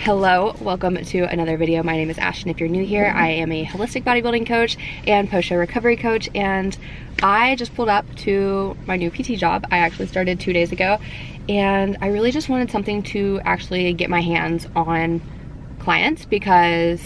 Hello, welcome to another video. My name is Ashton. If you're new here, I am a holistic bodybuilding coach and post-show recovery coach, and I just pulled up to my new PT job. I actually started 2 days ago, and I really just wanted something to actually get my hands on clients because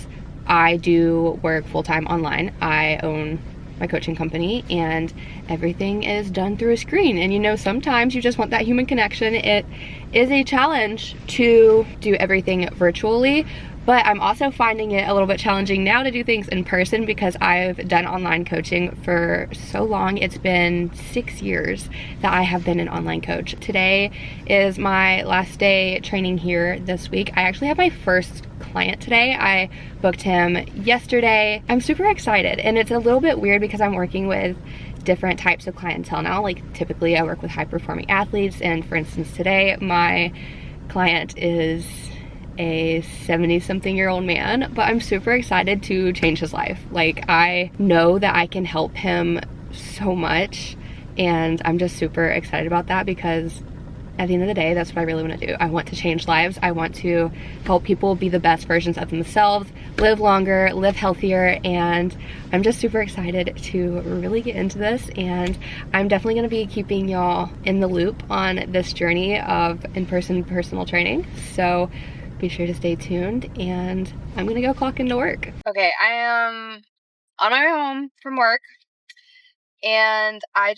I do work full-time online. I own my coaching company and everything is done through a screen, and you know, sometimes you just want that human connection. It is a challenge to do everything virtually, but I'm also finding it a little bit challenging now to do things in person because I've done online coaching for so long. It's been 6 years that I have been an online coach. Today is my last day training here this week. I actually have my first client today. I booked him yesterday. I'm super excited, and it's a little bit weird because I'm working with different types of clientele now. Like, typically I work with high-performing athletes, and for instance today my client is a 70-something-year-old man, but I'm super excited to change his life. Like, I know that I can help him so much, and I'm just super excited about that because at the end of the day, that's what I really want to do. I want to change lives. I want to help people be the best versions of themselves, live longer, live healthier, and I'm just super excited to really get into this, and I'm definitely going to be keeping y'all in the loop on this journey of in-person personal training. So be sure to stay tuned, and I'm going to go clock into work. Okay, I am on my way home from work. And I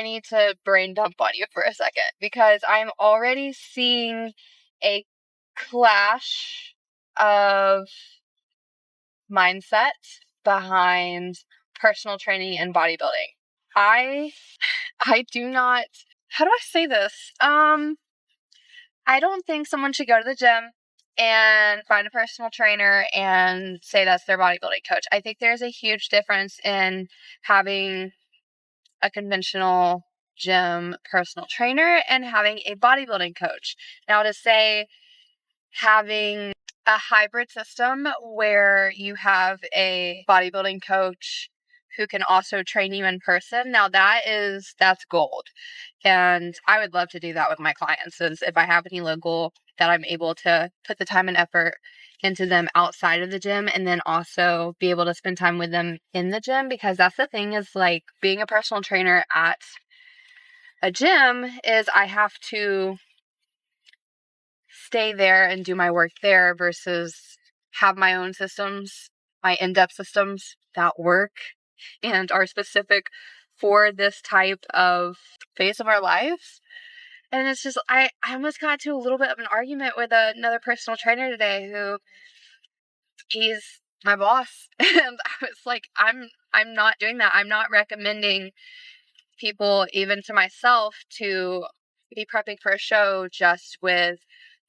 need to brain dump on you for a second because I'm already seeing a clash of mindset behind personal training and bodybuilding. I do not, how do I say this? I don't think someone should go to the gym and find a personal trainer and say that's their bodybuilding coach. I think there's a huge difference in having a conventional gym personal trainer and having a bodybuilding coach. Now, to say having a hybrid system where you have a bodybuilding coach who can also train you in person, now that's gold. And I would love to do that with my clients, since if I have any local that I'm able to put the time and effort into them outside of the gym and then also be able to spend time with them in the gym. Because that's the thing, is like being a personal trainer at a gym is I have to stay there and do my work there versus have my own systems, my in-depth systems that work and are specific for this type of phase of our lives. And it's just, I almost got into a little bit of an argument with another personal trainer today who, he's my boss. And I was like, I'm not doing that. I'm not recommending people, even to myself, to be prepping for a show just with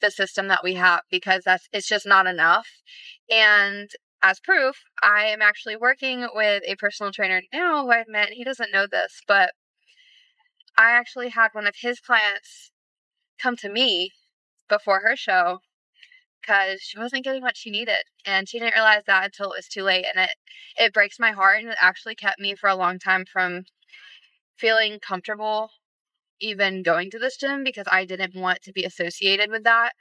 the system that we have, because it's just not enough. And as proof, I am actually working with a personal trainer now who I've met. He doesn't know this, but I actually had one of his clients come to me before her show because she wasn't getting what she needed, and she didn't realize that until it was too late. And it breaks my heart, and it actually kept me for a long time from feeling comfortable even going to this gym because I didn't want to be associated with that.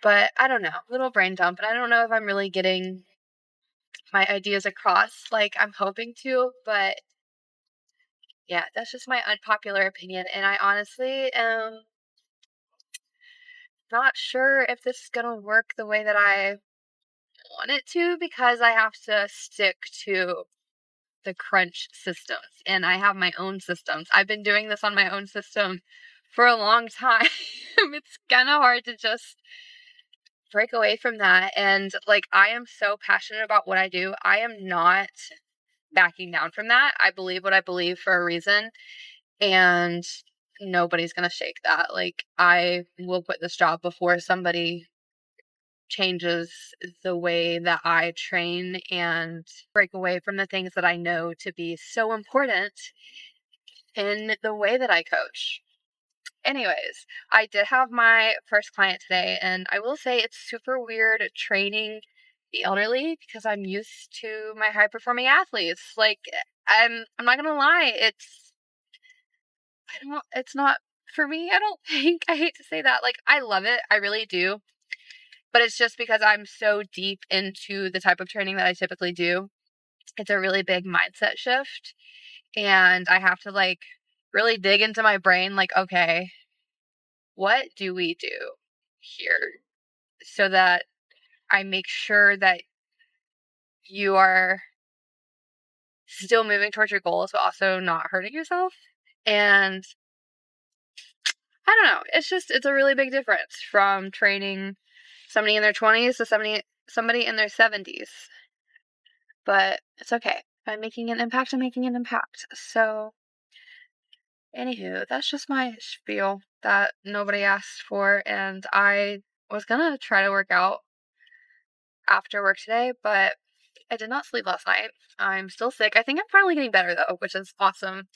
But I don't know, little brain dump, and I don't know if I'm really getting my ideas across like I'm hoping to, but yeah, that's just my unpopular opinion, and I honestly am not sure if this is gonna work the way that I want it to, because I have to stick to the crunch systems, and I have my own systems. I've been doing this on my own system for a long time. It's kind of hard to just break away from that. And like, I am so passionate about what I do. I am not backing down from that. I believe what I believe for a reason, and nobody's gonna shake that. Like, I will quit this job before somebody changes the way that I train and break away from the things that I know to be so important in the way that I coach. Anyways, I did have my first client today, and I will say it's super weird training the elderly because I'm used to my high performing athletes. Like, I'm not gonna lie, it's not for me. I don't think. I hate to say that. Like, I love it. I really do. but it's just because I'm so deep into the type of training that I typically do. It's a really big mindset shift, and I have to like really dig into my brain, like, okay, what do we do here so that I make sure that you are still moving towards your goals, but also not hurting yourself. And I don't know. It's a really big difference from training somebody in their 20s to somebody in their 70s. But it's okay. If I'm making an impact, I'm making an impact. So, anywho, that's just my spiel that nobody asked for. And I was gonna try to work out after work today, but I did not sleep last night. I'm still sick. I think I'm finally getting better though, which is awesome.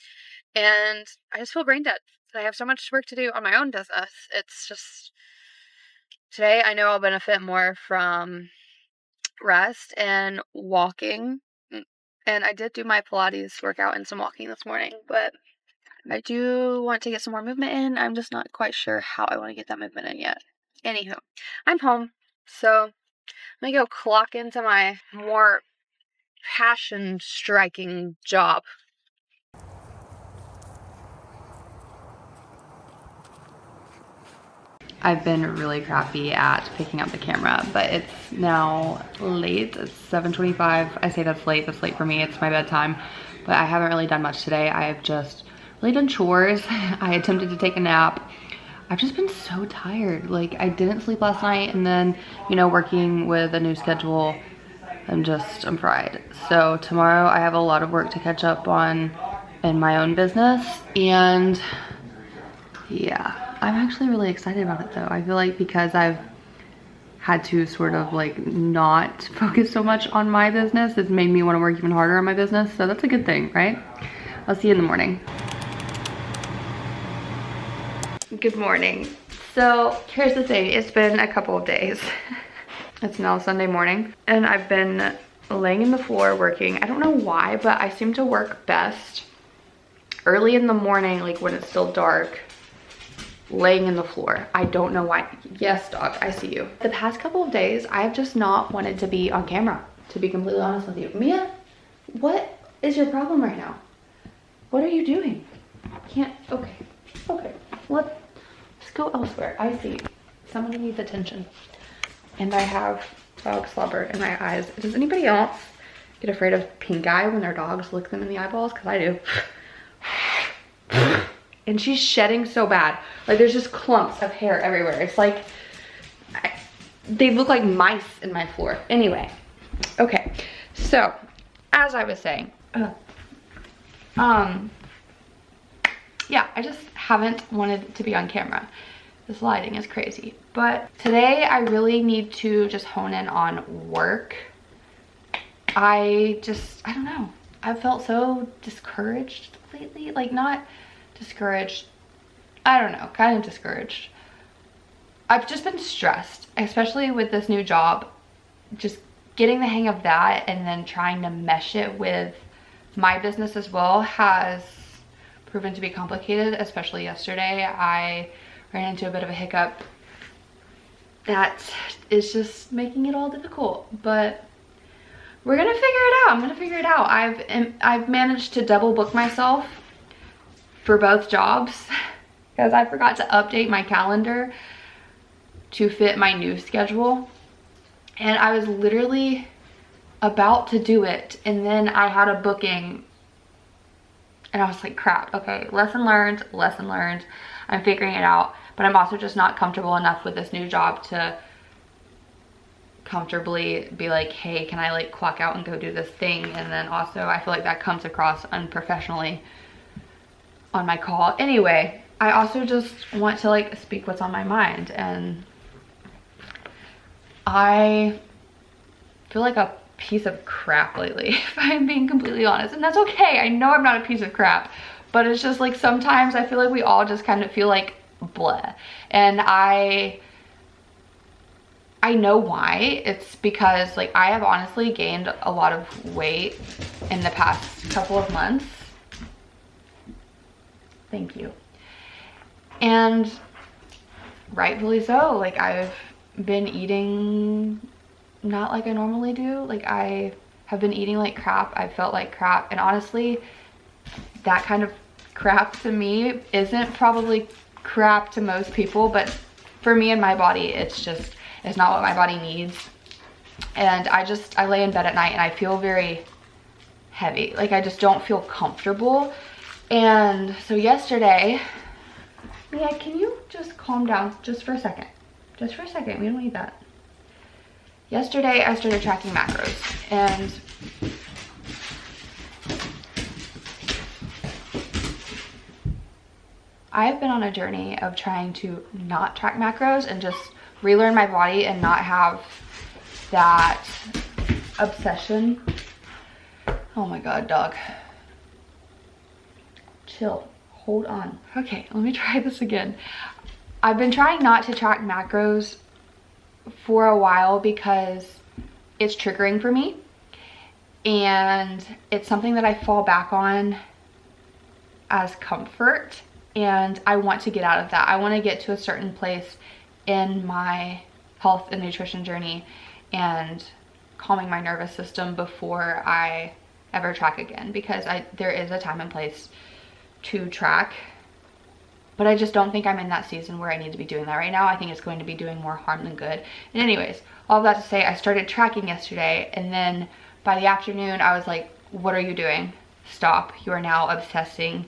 And I just feel brain dead. I have so much work to do on my own business. It's just, today I know I'll benefit more from rest and walking. And I did do my Pilates workout and some walking this morning, but I do want to get some more movement in. I'm just not quite sure how I want to get that movement in yet. Anywho, I'm home, so let me go clock into my more passion striking job. I've been really crappy at picking up the camera, but it's now late. It's 7:25. I say that's late for me. It's my bedtime, but I haven't really done much today. I have just really done chores. I attempted to take a nap. I've just been so tired. Like, I didn't sleep last night, and then, you know, working with a new schedule, I'm fried. So tomorrow I have a lot of work to catch up on in my own business, and yeah, I'm actually really excited about it though. I feel like because I've had to sort of like not focus so much on my business, it's made me want to work even harder on my business. So that's a good thing, right? I'll see you in the morning. Good morning. So here's the thing, it's been a couple of days. It's now Sunday morning and I've been laying in the floor working. I don't know why, but I seem to work best early in the morning, like when it's still dark, laying in the floor. I don't know why. Yes, dog, I see you. The past couple of days, I've just not wanted to be on camera, to be completely honest with you. Mia, what is your problem right now? What are you doing? Can't, okay, let's go elsewhere. I see, someone needs attention. And I have dog slobber in my eyes. Does anybody else get afraid of pink eye when their dogs lick them in the eyeballs? Because I do. And she's shedding so bad. Like, there's just clumps of hair everywhere. It's like, they look like mice in my floor. Anyway, okay. So, as I was saying, yeah, I just haven't wanted to be on camera. This lighting is crazy. But today I really need to just hone in on work. I don't know. I've felt so discouraged lately. Like, not discouraged, I don't know, kind of discouraged. I've just been stressed, especially with this new job. Just getting the hang of that and then trying to mesh it with my business as well has proven to be complicated. Especially yesterday, I ran into a bit of a hiccup that is just making it all difficult, but we're gonna figure it out. I'm gonna figure it out. I've managed to double book myself for both jobs because I forgot to update my calendar to fit my new schedule, and I was literally about to do it, and then I had a booking and I was like, crap. Okay, lesson learned. I'm figuring it out, but I'm also just not comfortable enough with this new job to comfortably be like, hey, can I like clock out and go do this thing? And then also I feel like that comes across unprofessionally on my call. Anyway, I also just want to like speak what's on my mind, and I feel like a piece of crap lately, if I'm being completely honest, and that's okay. I know I'm not a piece of crap, but it's just like sometimes I feel like we all just kind of feel like bleh, and I know why. It's because like I have honestly gained a lot of weight in the past couple of months. Thank you. And rightfully so. Like I've been eating not like I normally do. Like I have been eating like crap. I felt like crap, and honestly, that kind of crap to me isn't probably crap to most people, but for me and my body, it's not what my body needs. And I lay in bed at night and I feel very heavy. Like I just don't feel comfortable. And so yesterday, Mia, can you just calm down just for a second? Just for a second, we don't need that. Yesterday, I started tracking macros, and I've been on a journey of trying to not track macros and just relearn my body and not have that obsession. Oh my God, dog. Chill, hold on. Okay, let me try this again. I've been trying not to track macros for a while because it's triggering for me, and it's something that I fall back on as comfort, and I want to get out of that. I want to get to a certain place in my health and nutrition journey and calming my nervous system before I ever track again, because there is a time and place to track, but I just don't think I'm in that season where I need to be doing that right now. I think it's going to be doing more harm than good. And anyways, all of that to say, I started tracking yesterday, and then by the afternoon I was like, what are you doing? Stop. You are now obsessing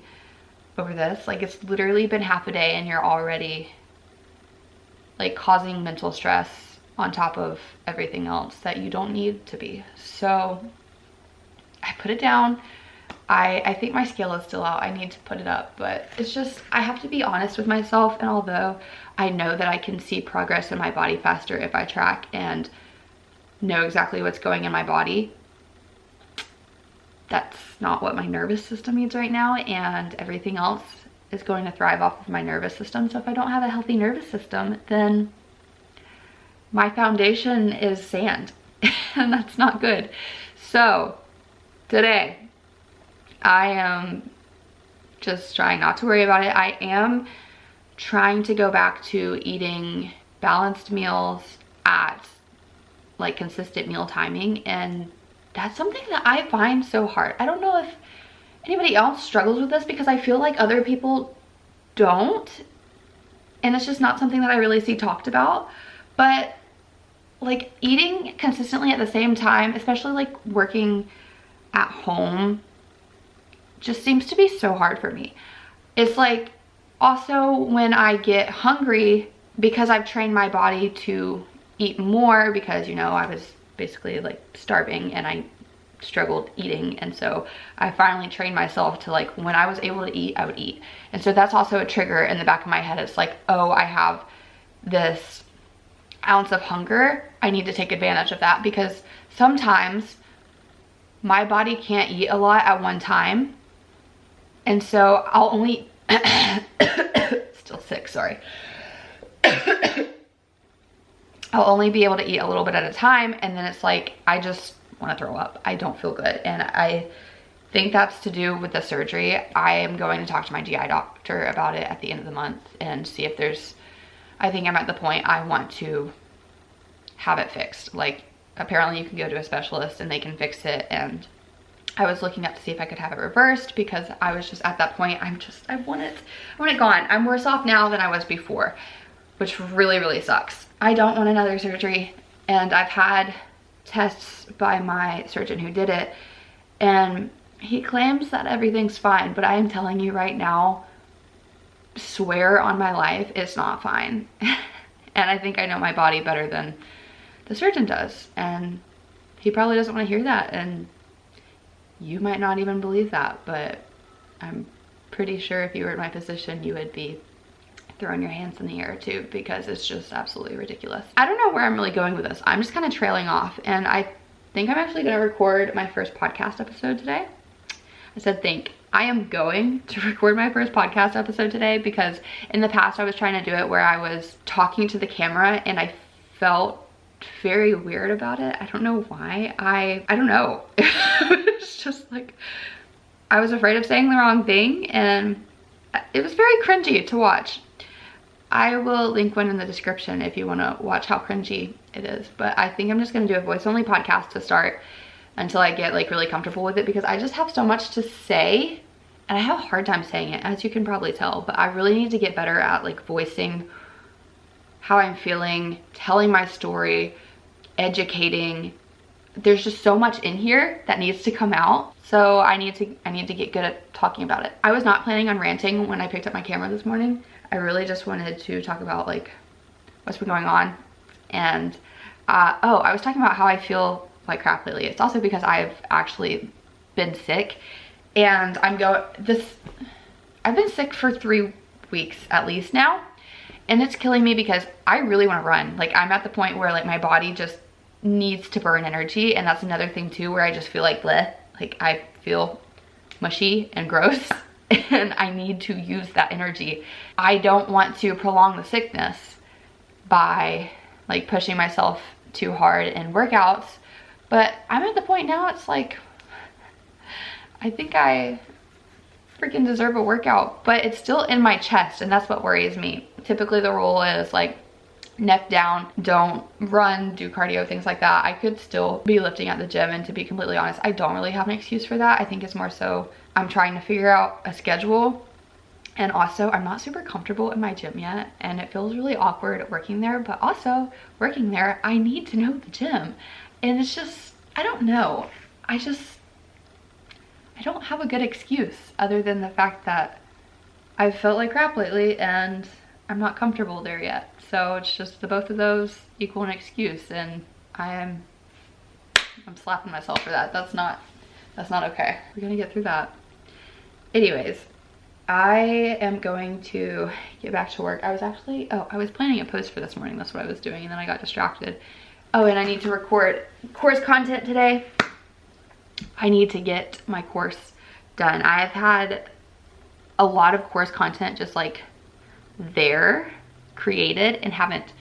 over this. Like, it's literally been half a day and you're already like causing mental stress on top of everything else that you don't need to be. So I put it down. I think my scale is still out. I need to put it up, but it's just, I have to be honest with myself. And although I know that I can see progress in my body faster if I track and know exactly what's going in my body, that's not what my nervous system needs right now, and everything else is going to thrive off of my nervous system. So if I don't have a healthy nervous system, then my foundation is sand and that's not good. So today I am just trying not to worry about it. I am trying to go back to eating balanced meals at like consistent meal timing, and that's something that I find so hard. I don't know if anybody else struggles with this, because I feel like other people don't, and it's just not something that I really see talked about. But like eating consistently at the same time, especially like working at home, just seems to be so hard for me. It's like also when I get hungry, because I've trained my body to eat more, because, you know, I was basically like starving and I struggled eating, and so I finally trained myself to, like, when I was able to eat, I would eat. And so that's also a trigger in the back of my head. It's like, oh, I have this ounce of hunger, I need to take advantage of that, because sometimes my body can't eat a lot at one time, and so I'll only still sick, sorry. I'll only be able to eat a little bit at a time, and then it's like I just want to throw up. I don't feel good, and I think that's to do with the surgery. I am going to talk to my GI doctor about it at the end of the month and see if there's, I think I'm at the point I want to have it fixed. Like, apparently you can go to a specialist and they can fix it, and I was looking up to see if I could have it reversed, because I was just at that point, I want it gone. I'm worse off now than I was before, which really, really sucks. I don't want another surgery, and I've had tests by my surgeon who did it, and he claims that everything's fine, but I am telling you right now, swear on my life, it's not fine. And I think I know my body better than the surgeon does, and he probably doesn't want to hear that, and you might not even believe that, but I'm pretty sure if you were in my position, you would be throwing your hands in the air too, because it's just absolutely ridiculous. I don't know where I'm really going with this. I'm just kind of trailing off, and I think I'm actually going to record my first podcast episode today. I said think. I am going to record my first podcast episode today, because in the past I was trying to do it where I was talking to the camera and I felt very weird about it. I don't know why. I don't know. It's just like, I was afraid of saying the wrong thing, and it was very cringy to watch. I will link one in the description if you want to watch how cringy it is. But I think I'm just going to do a voice only podcast to start until I get like really comfortable with it, because I just have so much to say and I have a hard time saying it, as you can probably tell. But I really need to get better at like voicing how I'm feeling, telling my story, educating. There's just so much in here that needs to come out. So I need to get good at talking about it. I was not planning on ranting when I picked up my camera this morning. I really just wanted to talk about like what's been going on. And oh, I was talking about how I feel like crap lately. It's also because I've actually been sick, and I've been sick for 3 weeks at least now, and it's killing me because I really want to run. Like, I'm at the point where like my body just needs to burn energy, and that's another thing too, where I just feel like bleh, like I feel mushy and gross and I need to use that energy. I don't want to prolong the sickness by like pushing myself too hard in workouts, but I'm at the point now, it's like I think I freaking deserve a workout, but it's still in my chest, and that's what worries me. Typically the rule is like neck down, don't run, do cardio, things like that. I could still be lifting at the gym, and to be completely honest, I don't really have an excuse for that. I think it's more so I'm trying to figure out a schedule, and also I'm not super comfortable in my gym yet, and it feels really awkward working there. But also working there, I need to know the gym, and it's just, I don't know, I don't have a good excuse other than the fact that I've felt like crap lately and I'm not comfortable there yet. So it's just the both of those equal an excuse, and I'm slapping myself for that. That's not okay. We're gonna get through that. Anyways, I am going to get back to work. I was planning a post for this morning. That's what I was doing, and then I got distracted. Oh, and I need to record course content today. I need to get my course done. I have had a lot of course content just like there created and haven't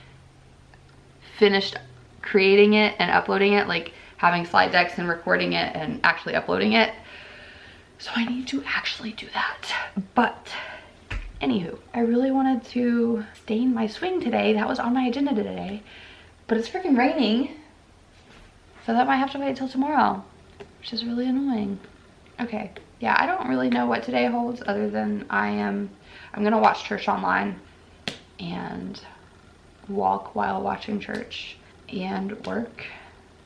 finished creating it and uploading it, like having slide decks and recording it and actually uploading it. So I need to actually do that. But anywho, I really wanted to stain my swing today. That was on my agenda today, but it's freaking raining, so that might have to wait until tomorrow, which is really annoying. Okay, yeah, I don't really know what today holds other than I'm gonna watch church online and walk while watching church and work,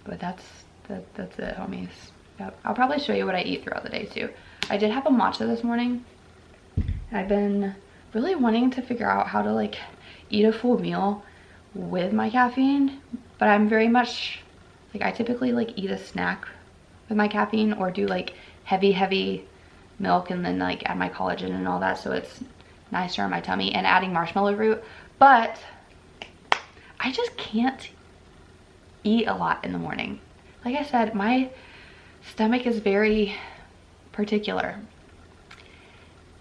but that's it, homies. Yep. I'll probably show you what I eat throughout the day too. I did have a matcha this morning, and I've been really wanting to figure out how to like eat a full meal with my caffeine, but I'm very much like, I typically like eat a snack with my caffeine, or do like heavy milk and then like add my collagen and all that, so it's nicer on my tummy, and adding marshmallow root. But I just can't eat a lot in the morning. Like I said, my stomach is very particular,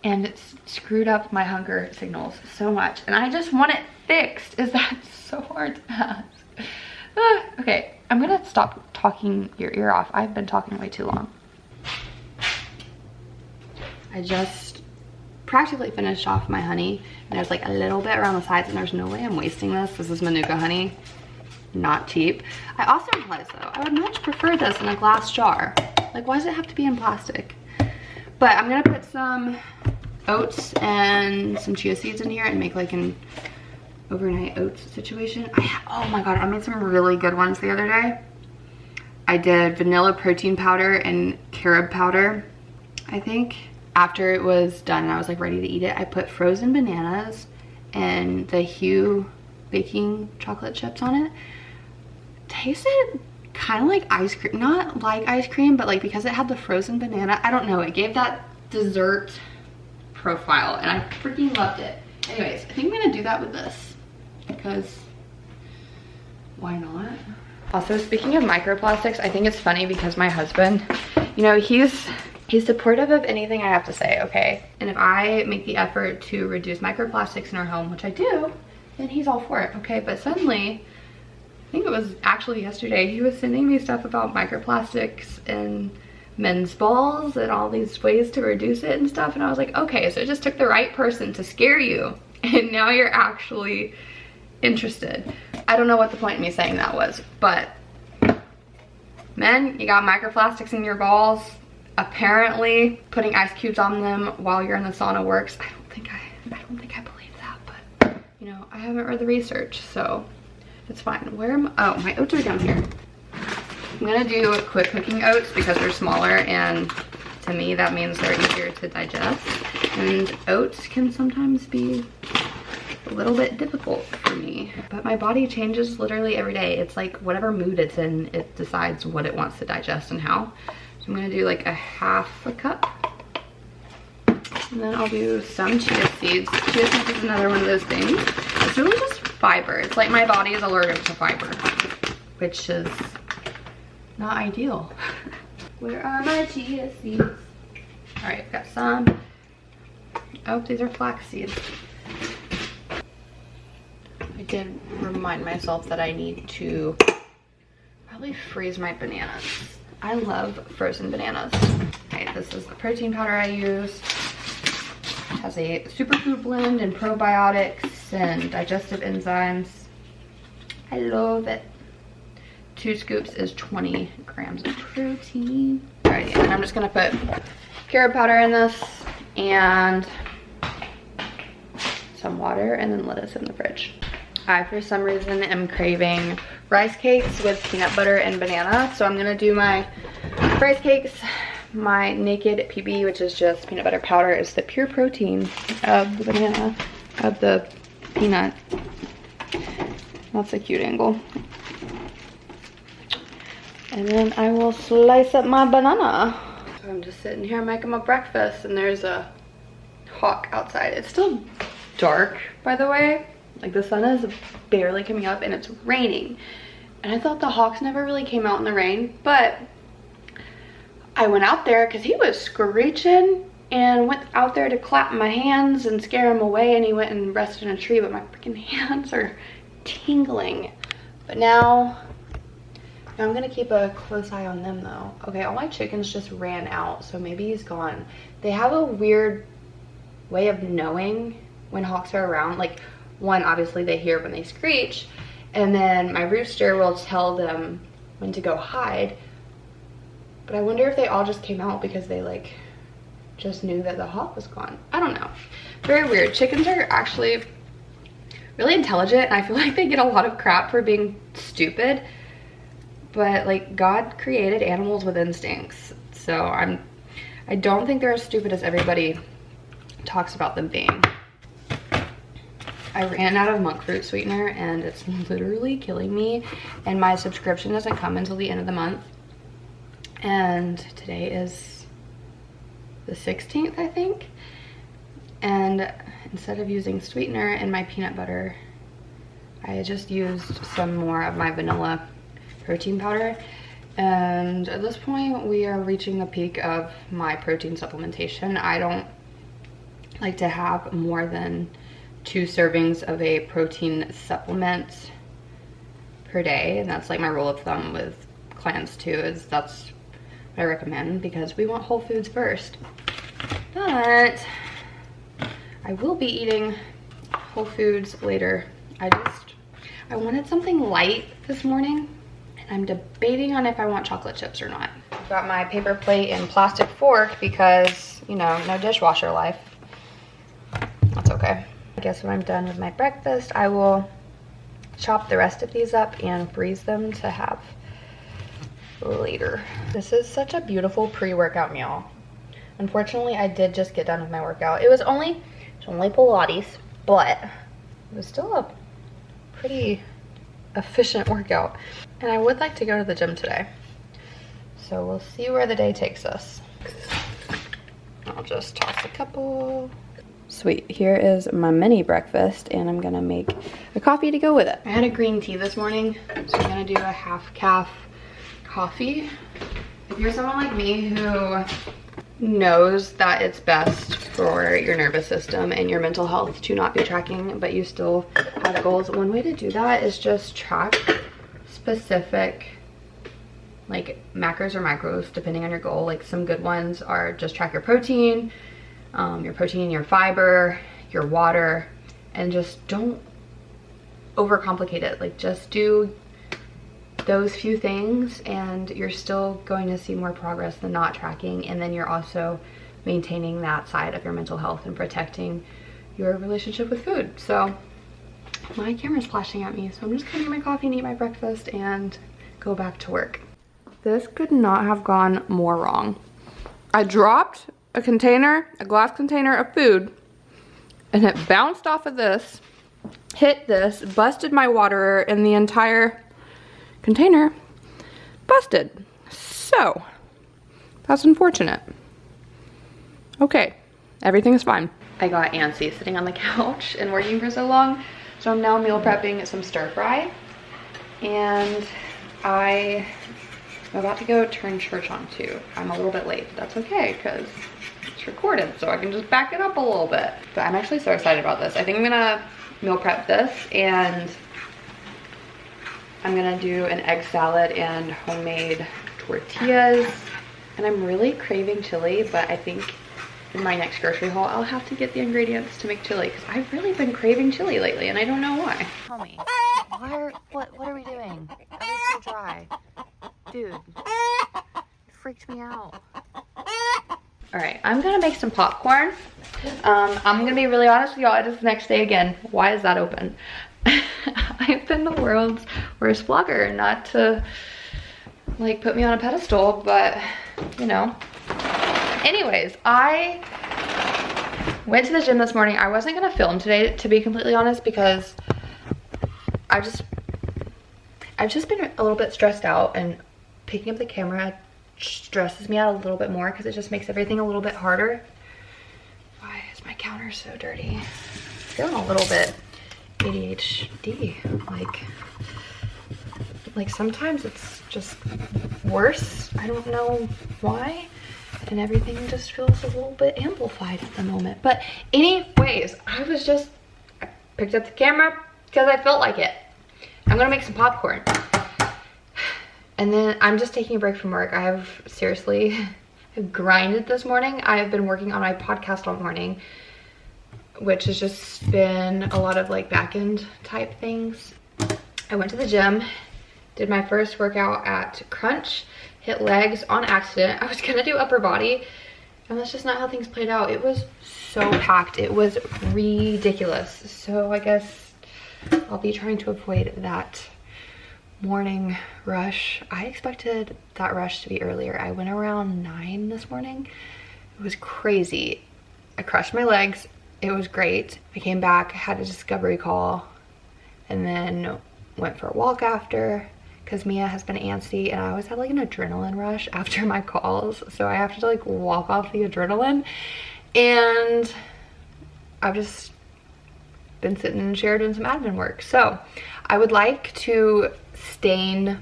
and it's screwed up my hunger signals so much, and I just want it fixed. Is that so hard to ask? Okay, I'm gonna stop talking your ear off. I've been talking way too long. I just practically finished off my honey, and there's like a little bit around the sides, and there's no way I'm wasting this. This is Manuka honey, not cheap. I also realized though, I would much prefer this in a glass jar. Like, why does it have to be in plastic? But I'm gonna put some oats and some chia seeds in here and make like an overnight oats situation. Oh my god, I made some really good ones the other day. I did vanilla protein powder and carob powder, I think. After it was done and I was like ready to eat it, I put frozen bananas and the Hue baking chocolate chips on it. Tasted kind of like ice cream, not like ice cream, but like because it had the frozen banana, I don't know, it gave that dessert profile, and I freaking loved it. Anyways, I think I'm gonna do that with this, because why not? Also, speaking of microplastics, I think it's funny because my husband, you know, he's supportive of anything I have to say, okay? And if I make the effort to reduce microplastics in our home, which I do, then he's all for it, okay? But suddenly, I think it was actually yesterday, he was sending me stuff about microplastics and men's balls and all these ways to reduce it and stuff, and I was like, okay, so it just took the right person to scare you and now you're actually interested. I don't know what the point of me saying that was, but men, you got microplastics in your balls. Apparently putting ice cubes on them while you're in the sauna works. I don't think I believe that, but you know, I haven't read the research, so it's fine. Where am I? Oh, my oats are down here. I'm gonna do quick cooking oats because they're smaller, and to me that means they're easier to digest, and oats can sometimes be a little bit difficult for me, but my body changes literally every day. It's like whatever mood it's in, it decides what it wants to digest and how. So I'm gonna do like a half a cup, and then I'll do some chia seeds. Chia seeds is another one of those things. It's really just fiber. It's like my body is allergic to fiber, which is not ideal. Where are my chia seeds? All right, got some. Oh, these are flax seeds. I did remind myself that I need to probably freeze my bananas. I love frozen bananas. Okay, this is the protein powder I use. It has a superfood blend and probiotics and digestive enzymes. I love it. 2 scoops is 20 grams of protein. Alrighty, and I'm just gonna put carrot powder in this and some water and then let it sit in the fridge. I, for some reason, am craving rice cakes with peanut butter and banana. So I'm gonna do my rice cakes. My naked PB, which is just peanut butter powder, is the pure protein of the banana, of the peanut. That's a cute angle. And then I will slice up my banana. So I'm just sitting here making my breakfast, and there's a hawk outside. It's still dark, by the way. Like, the sun is barely coming up and it's raining. And I thought the hawks never really came out in the rain, but I went out there because he was screeching, and went out there to clap my hands and scare him away, and he went and rested in a tree, but my freaking hands are tingling. But now I'm gonna keep a close eye on them though. Okay, all my chickens just ran out, so maybe he's gone. They have a weird way of knowing when hawks are around. Like, one, obviously they hear when they screech, and then my rooster will tell them when to go hide. But I wonder if they all just came out because they like just knew that the hawk was gone. I don't know. Very weird. Chickens are actually really intelligent, and I feel like they get a lot of crap for being stupid. But like, God created animals with instincts. So I don't think they're as stupid as everybody talks about them being. I ran out of monk fruit sweetener and it's literally killing me, and my subscription doesn't come until the end of the month, and today is the 16th, I think. And instead of using sweetener in my peanut butter, I just used some more of my vanilla protein powder. And at this point we are reaching the peak of my protein supplementation. I don't like to have more than 2 servings of a protein supplement per day, and that's like my rule of thumb with clients too, is that's what I recommend, because we want whole foods first. But I will be eating whole foods later. I wanted something light this morning, and I'm debating on if I want chocolate chips or not. I've got my paper plate and plastic fork because, you know, no dishwasher life. That's okay. I guess when I'm done with my breakfast, I will chop the rest of these up and freeze them to have later. This is such a beautiful pre-workout meal. Unfortunately, I did just get done with my workout. It was only Pilates, but it was still a pretty efficient workout. And I would like to go to the gym today. So we'll see where the day takes us. I'll just toss a couple. Sweet, here is my mini breakfast, and I'm gonna make a coffee to go with it. I had a green tea this morning, so I'm gonna do a half calf coffee. If you're someone like me who knows that it's best for your nervous system and your mental health to not be tracking, but you still have goals, one way to do that is just track specific like macros or micros depending on your goal. Like, some good ones are just track your protein, your fiber, your water, and just don't overcomplicate it. Like, just do those few things and you're still going to see more progress than not tracking, and then you're also maintaining that side of your mental health and protecting your relationship with food. So my camera's flashing at me, so I'm just gonna get my coffee and eat my breakfast and go back to work. This could not have gone more wrong. I dropped a glass container of food, and it bounced off of this, hit this, busted my waterer, and the entire container busted. So that's unfortunate. Okay, everything is fine. I got antsy sitting on the couch and working for so long, so I'm now meal prepping some stir fry, and I'm about to go turn church on too. I'm a little bit late, but that's okay because it's recorded, so I can just back it up a little bit. But I'm actually so excited about this. I think I'm gonna meal prep this, and I'm gonna do an egg salad and homemade tortillas. And I'm really craving chili, but I think in my next grocery haul, I'll have to get the ingredients to make chili, because I've really been craving chili lately, and I don't know why. Tell me, what are we doing? Everything's so dry. Dude, it freaked me out. All right, I'm gonna make some popcorn. I'm gonna be really honest with y'all, it is the next day again. Why is that open? I've been the world's worst vlogger, not to like put me on a pedestal, but you know. Anyways, I went to the gym this morning. I wasn't gonna film today, to be completely honest, because I've just been a little bit stressed out, and picking up the camera stresses me out a little bit more because it just makes everything a little bit harder. Why is my counter so dirty? I'm feeling a little bit ADHD, like sometimes it's just worse. I don't know why, and everything just feels a little bit amplified at the moment. But anyways, I picked up the camera because I felt like it. I'm gonna make some popcorn, and then I'm just taking a break from work. I have seriously grinded this morning. I have been working on my podcast all morning, which has just been a lot of like back end type things. I went to the gym, did my first workout at Crunch, hit legs on accident. I was gonna do upper body, and that's just not how things played out. It was so packed, it was ridiculous. So I guess I'll be trying to avoid that morning rush. I expected that rush to be earlier. I went around 9 this morning. It was crazy. I crushed my legs. It was great. I came back, had a discovery call, and then went for a walk after, because Mia has been antsy, and I always have like an adrenaline rush after my calls, so I have to like walk off the adrenaline. And I've just been sitting in the chair doing some admin work. So I would like to stain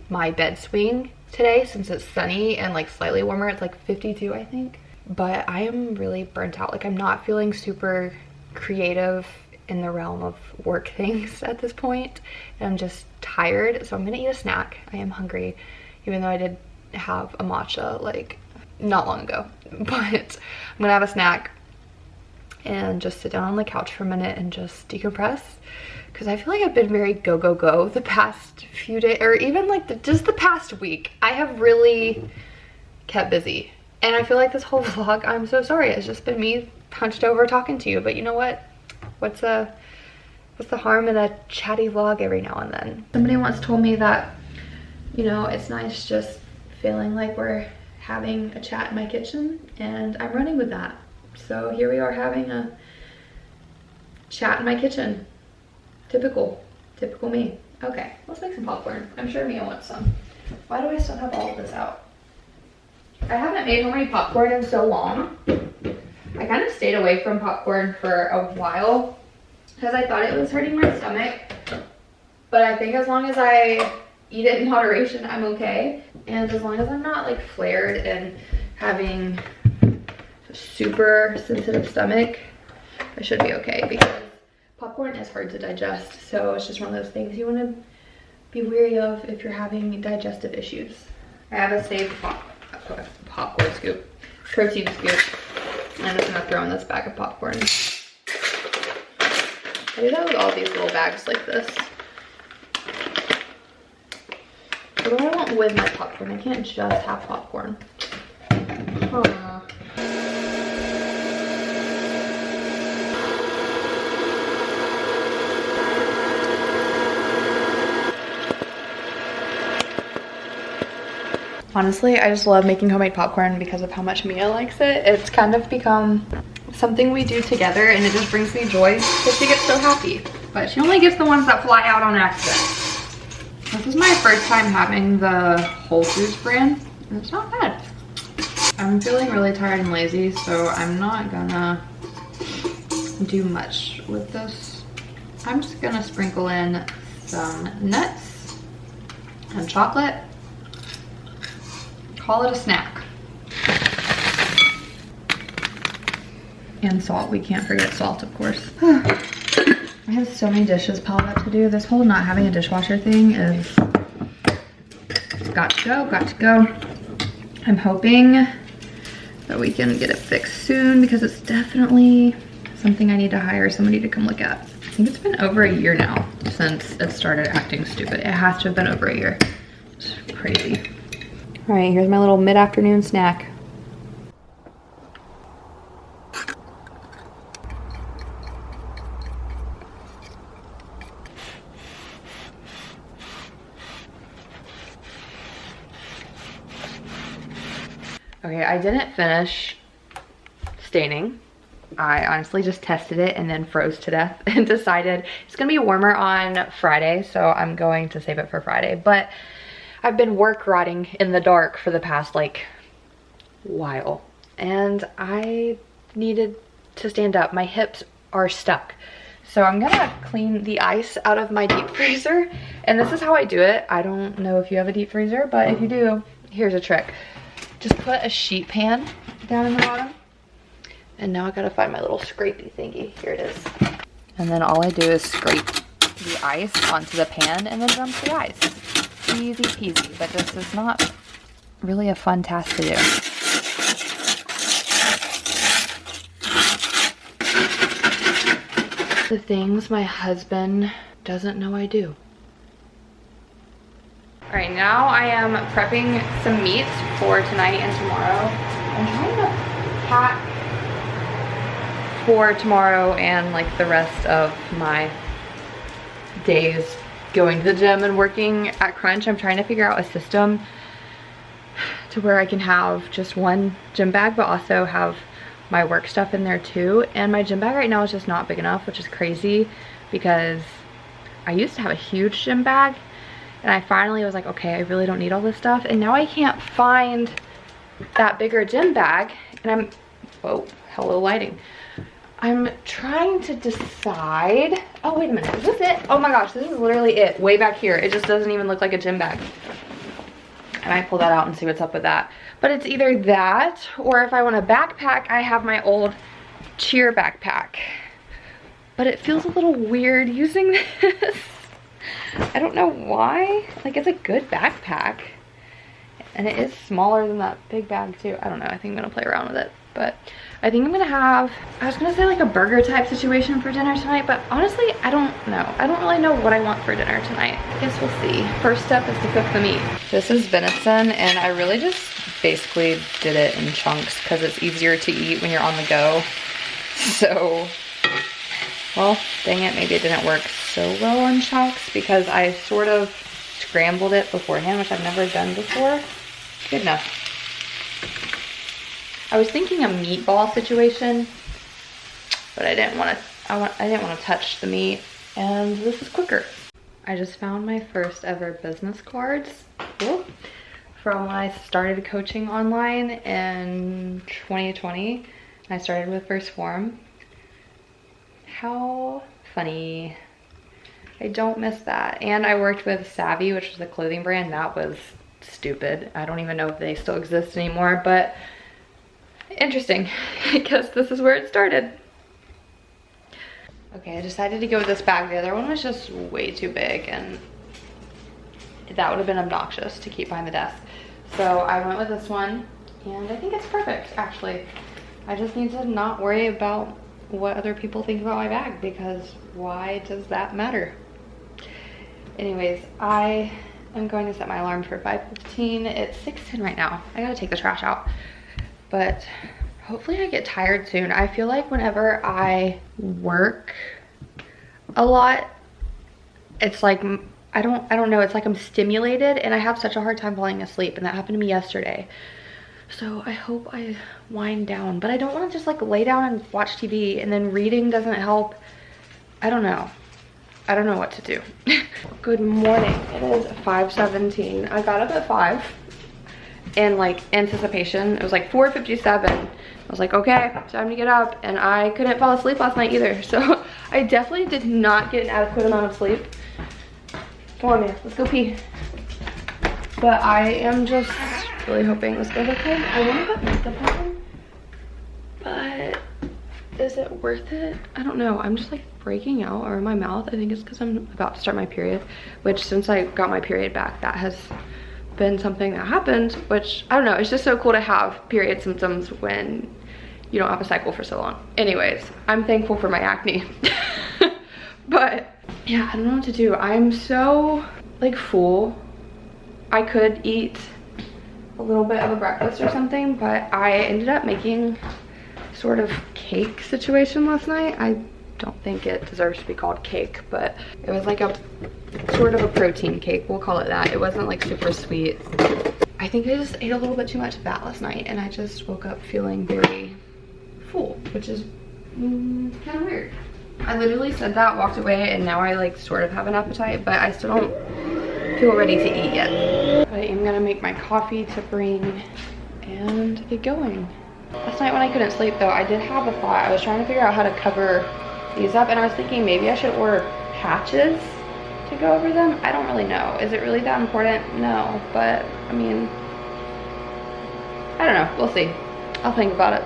my bed swing today, since it's sunny and like slightly warmer. It's like 52, I think. But I am really burnt out. Like, I'm not feeling super creative in the realm of work things at this point, and I'm just tired. So I'm gonna eat a snack. I am hungry, even though I did have a matcha like not long ago. But I'm gonna have a snack and just sit down on the couch for a minute and just decompress, because I feel like I've been very go go go the past few days, or even like just the past week. I have really kept busy, and I feel like this whole vlog, I'm so sorry, it's just been me hunched over talking to you. But you know what, what's the harm in a chatty vlog every now and then? Somebody once told me that, you know, it's nice just feeling like we're having a chat in my kitchen, and I'm running with that. So here we are having a chat in my kitchen. Typical me. Okay, let's make some popcorn. I'm sure Mia wants some. Why do I still have all of this out? I haven't made homemade popcorn in so long. I kind of stayed away from popcorn for a while because I thought it was hurting my stomach. But I think as long as I eat it in moderation, I'm okay. And as long as I'm not like flared and having super sensitive stomach, I should be okay, because popcorn is hard to digest. So it's just one of those things you want to be wary of if you're having digestive issues. I have a saved popcorn scoop, protein scoop, and I'm just gonna throw in this bag of popcorn. do that with all these little bags like this. What do I want with my popcorn? I can't just have popcorn. Honestly, I just love making homemade popcorn because of how much Mia likes it. It's kind of become something we do together, and it just brings me joy because she gets so happy. But she only gets the ones that fly out on accident. This is my first time having the Whole Foods brand, and it's not bad. I'm feeling really tired and lazy, so I'm not gonna do much with this. I'm just gonna sprinkle in some nuts and chocolate. Call it a snack. And salt, we can't forget salt, of course. I have so many dishes piled up to do. This whole not having a dishwasher thing is got to go, got to go. I'm hoping that we can get it fixed soon because it's definitely something I need to hire somebody to come look at. I think it's been over a year now since it started acting stupid. It has to have been over a year. It's crazy. All right, here's my little mid-afternoon snack. Okay, I didn't finish staining. I honestly just tested it and then froze to death and decided it's gonna be warmer on Friday, so I'm going to save it for Friday. But I've been work rotting in the dark for the past like while, and I needed to stand up. My hips are stuck. So I'm gonna clean the ice out of my deep freezer, and this is how I do it. I don't know if you have a deep freezer, but if you do, here's a trick. Just put a sheet pan down in the bottom. And now I gotta find my little scrapey thingy. Here it is. And then all I do is scrape the ice onto the pan and then dump the ice. Easy peasy, but this is not really a fun task to do. The things my husband doesn't know I do. All right, now I am prepping some meat for tonight and tomorrow. I'm trying to pack for tomorrow and like the rest of my days going to the gym and working at Crunch. I'm trying to figure out a system to where I can have just one gym bag but also have my work stuff in there too. And my gym bag right now is just not big enough, which is crazy because I used to have a huge gym bag and I finally was like, okay, I really don't need all this stuff. And now I can't find that bigger gym bag and whoa, hello lighting. I'm trying to decide. Oh, wait a minute, is this it? Oh my gosh, this is literally it, way back here. It just doesn't even look like a gym bag. I might pull that out and see what's up with that. But it's either that, or if I want a backpack, I have my old cheer backpack. But it feels a little weird using this. I don't know why. Like, it's a good backpack. And it is smaller than that big bag too. I don't know, I think I'm gonna play around with it. But I think I'm gonna have, I was gonna say like a burger type situation for dinner tonight, but honestly, I don't know. I don't really know what I want for dinner tonight. I guess we'll see. First step is to cook the meat. This is venison, and I really just basically did it in chunks because it's easier to eat when you're on the go. So, well, dang it, maybe it didn't work so well in chunks because I sort of scrambled it beforehand, which I've never done before. Good enough. I was thinking a meatball situation, but I didn't want to touch the meat, and this is quicker. I just found my first ever business cards from when I started coaching online in 2020. I started with First Form. How funny. I don't miss that. And I worked with Savvy, which was a clothing brand. That was stupid. I don't even know if they still exist anymore, but interesting. I guess this is where it started. Okay, I decided to go with this bag. The other one was just way too big and that would have been obnoxious to keep behind the desk. So I went with this one and I think it's perfect actually. I just need to not worry about what other people think about my bag, because why does that matter? Anyways, I am going to set my alarm for 5:15. It's 6:10 right now. I gotta take the trash out. But hopefully I get tired soon. I feel like whenever I work a lot, it's like, I don't know, it's like I'm stimulated and I have such a hard time falling asleep, and that happened to me yesterday. So I hope I wind down, but I don't want to just like lay down and watch TV, and then reading doesn't help. I don't know what to do. Good morning. It is 5:17. I got up at 5 in like anticipation. It was like 4:57. I was like, okay, time to get up, and I couldn't fall asleep last night either. So I definitely did not get an adequate amount of sleep. Come on, man, let's go pee. But I am just really hoping this goes okay. I want to put makeup on, but is it worth it? I don't know. I'm just like breaking out over my mouth. I think it's because I'm about to start my period, which since I got my period back, that has been something that happened, which I don't know. It's just so cool to have period symptoms when you don't have a cycle for so long. Anyways, I'm thankful for my acne. But yeah, I don't know what to do. I'm so like full. I could eat a little bit of a breakfast or something, but I ended up making sort of cake situation last night. I don't think it deserves to be called cake, but it was like a sort of a protein cake, we'll call it that. It wasn't like super sweet. I think I just ate a little bit too much of that last night, and I just woke up feeling very full, which is kind of weird. I literally said that, walked away, and now I like sort of have an appetite, but I still don't feel ready to eat yet. But I am gonna make my coffee to bring and get going. Last night when I couldn't sleep though, I did have a thought. I was trying to figure out how to cover these up, and I was thinking maybe I should order patches to go over them. I don't really know. Is it really that important? No, but I mean, I don't know. We'll see. I'll think about it.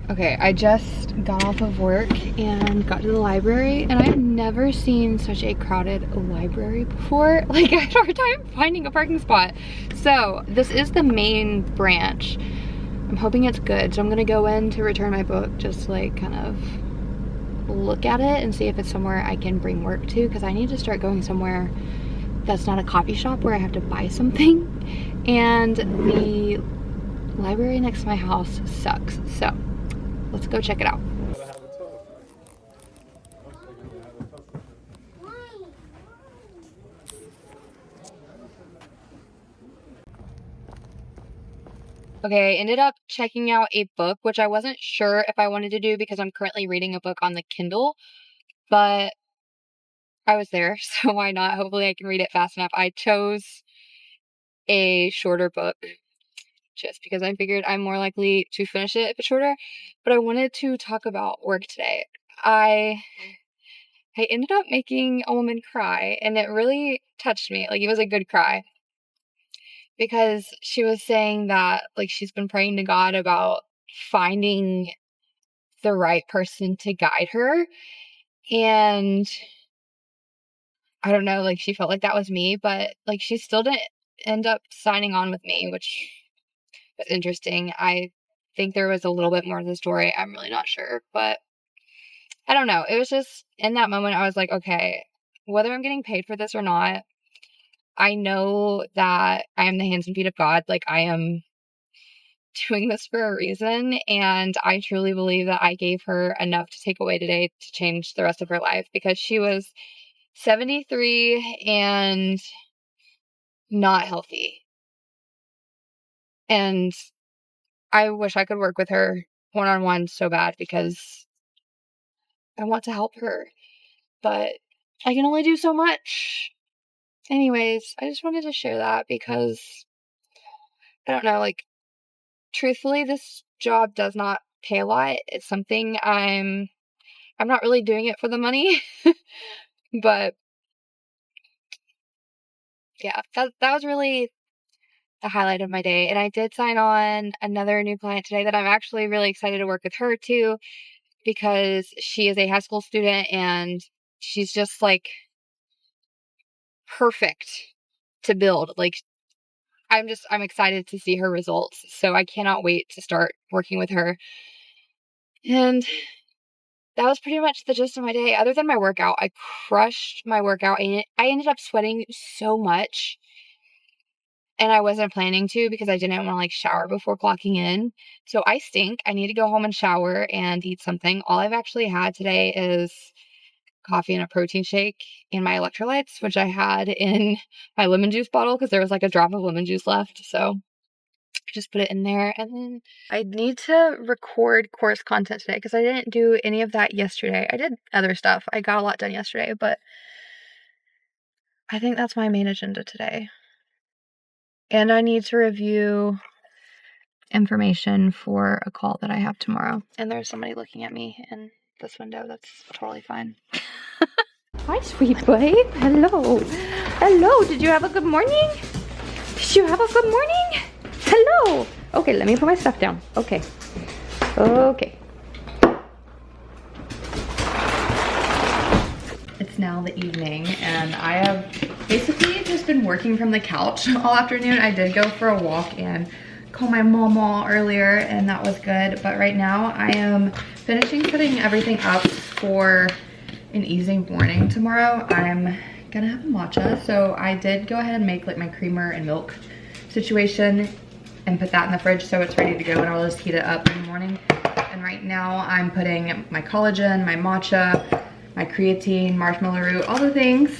Okay, I just got off of work and got to the library, and I've never seen such a crowded library before. Like, I had a hard time finding a parking spot. So this is the main branch. I'm hoping it's good. So I'm gonna go in to return my book, just like kind of look at it and see if it's somewhere I can bring work to, because I need to start going somewhere that's not a coffee shop where I have to buy something. And the library next to my house sucks. So let's go check it out. Okay, I ended up checking out a book, which I wasn't sure if I wanted to do because I'm currently reading a book on the Kindle, but I was there, so why not? Hopefully I can read it fast enough. I chose a shorter book just because I figured I'm more likely to finish it if it's shorter, but I wanted to talk about work today. I ended up making a woman cry, and it really touched me. Like, it was a good cry, because she was saying that like she's been praying to God about finding the right person to guide her, and I don't know, like she felt like that was me, but like she still didn't end up signing on with me, which was interesting. I think there was a little bit more to the story. I'm really not sure, but I don't know. It was just in that moment I was like, okay, whether I'm getting paid for this or not, I know that I am the hands and feet of God. Like, I am doing this for a reason, and I truly believe that I gave her enough to take away today to change the rest of her life, because she was 73 and not healthy. And I wish I could work with her one-on-one so bad, because I want to help her, but I can only do so much. Anyways, I just wanted to share that because I don't know, like, truthfully, this job does not pay a lot. It's something I'm not really doing it for the money, but yeah, that was really the highlight of my day. And I did sign on another new client today that I'm actually really excited to work with her too, because she is a high school student and she's just like perfect to build. Like, I'm excited to see her results. So I cannot wait to start working with her. And that was pretty much the gist of my day. Other than my workout, I crushed my workout, and I ended up sweating so much. And I wasn't planning to because I didn't want to like shower before clocking in. So I stink. I need to go home and shower and eat something. All I've actually had today is coffee and a protein shake and my electrolytes, which I had in my lemon juice bottle because there was like a drop of lemon juice left. So I just put it in there. And then I need to record course content today because I didn't do any of that yesterday. I did other stuff. I got a lot done yesterday, but I think that's my main agenda today. And I need to review information for a call that I have tomorrow. And there's somebody looking at me in this window. That's totally fine. Hi, sweet boy. Hello. Hello. Did you have a good morning? Did you have a good morning? Hello. Okay, let me put my stuff down. Okay. Okay. It's now the evening, and I have basically just been working from the couch all afternoon. I did go for a walk and call my mama earlier, and that was good. But right now I am finishing putting everything up for an easy morning tomorrow. I'm gonna have a matcha. So I did go ahead and make like my creamer and milk situation and put that in the fridge so it's ready to go, and I'll just heat it up in the morning. And right now I'm putting my collagen, my matcha, my creatine, marshmallow root, all the things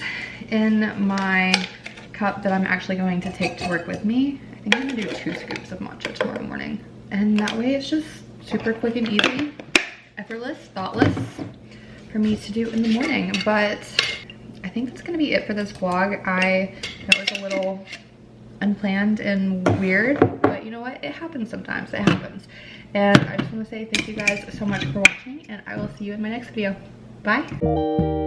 in my cup that I'm actually going to take to work with me. I think I'm gonna do 2 scoops of matcha tomorrow morning. And that way it's just super quick and easy, effortless, thoughtless for me to do in the morning. But I think that's gonna be it for this vlog. I know it's a little unplanned and weird, but you know what? It happens sometimes, it happens. And I just wanna say thank you guys so much for watching, and I will see you in my next video. Bye.